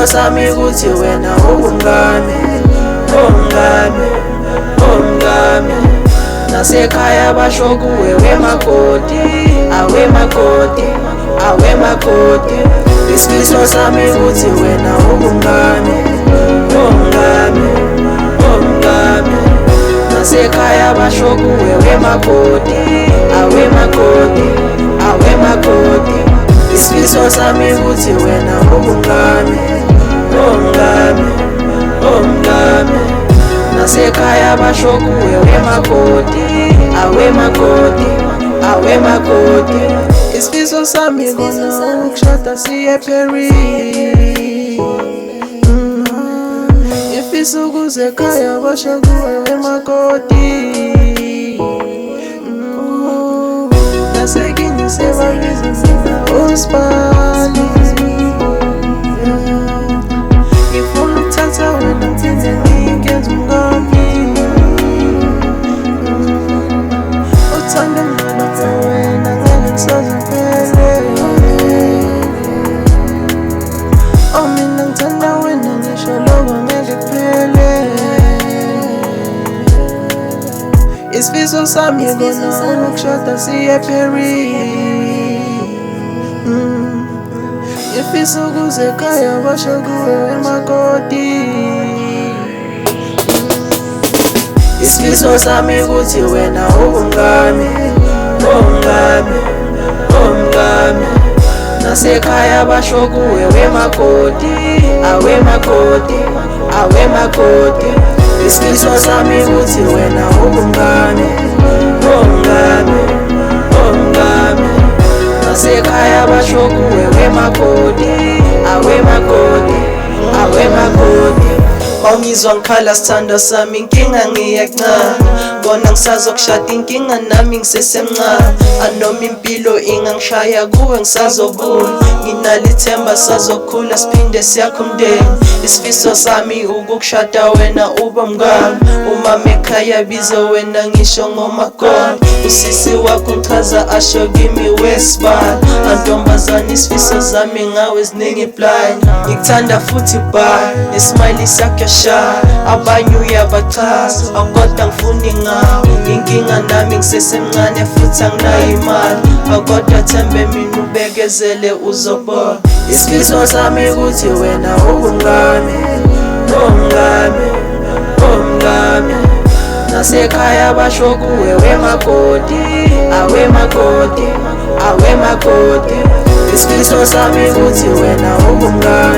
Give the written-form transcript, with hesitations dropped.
Isifiso sami ukuthi wena ungami, ungami, ungami. Nasekhaya basho kuwe wemakoti, awemakoti, awemakoti. Isifiso sami ukuthi wena ungami, ungami, ungami. Nasekhaya basho kuwe wemakoti, awemakoti, awemakoti. Isifiso sami ukuthi wena ungami, ungami, ungami. Nasekhaya basho kuwe wemakoti, awemakoti, awemakoti. Isifiso sami kona ukushada siye Paris. Ngifisa ukuze ekhaya basho kuwe wemakoti. Nasekingisebabiza uSpani. Ngifuna ukuthatha wena ngithenze ngingenza umngani. Uthanda mina wena ngeke ngisaziphele. Oh mina ngithanda wena ngisho lokho ngeke kuphele. Isifiso sami kona ukushada siye Paris. Ngifisa ukuze ekhaya basho kuwe wemakoti. Isifiso sami ukuthi wena ungami, ungami, ungami. Nasekhaya basho kuwe wemakoti, awemakoti, awemakoti. Isifiso sami ukuthi wena ungami, ungami, ungami. Nasekhaya basho kuwe wemakoti, awemakoti, awemakoti. Mawungizwa ngikhala sithando sami inkinga ngiyancane. Bona ngisazokushada inkinga nami ngisesemncane. Anoma impilo ingangishaya kuwe ngisazobuna. Nginalo ithemba sazokhula siphinde siyakhe umndeni. Isifiso sami ukukushada wena ube mngani. Umama ekhaya bize wena ngisho ngomakoti. Usisi wakho ngichaza asho kimi wesibali. Antombazane isifiso zami ngawe ziningi blind. Ngikuthanda futhi bye nesmile sakho shy. Abanye uyabachaza akodwa ngifuni ngawe. Inkinga nami ngisesemncane futhi anginayo imali. Akodwa thembe mina ubekezele uzobona. Isifiso sami ukuthi wena ungami, ungami, ungami. Nasekhaya basho kuwe wemakoti, awemakoti, awemakoti. Isifiso sami ukuthi wena ungami.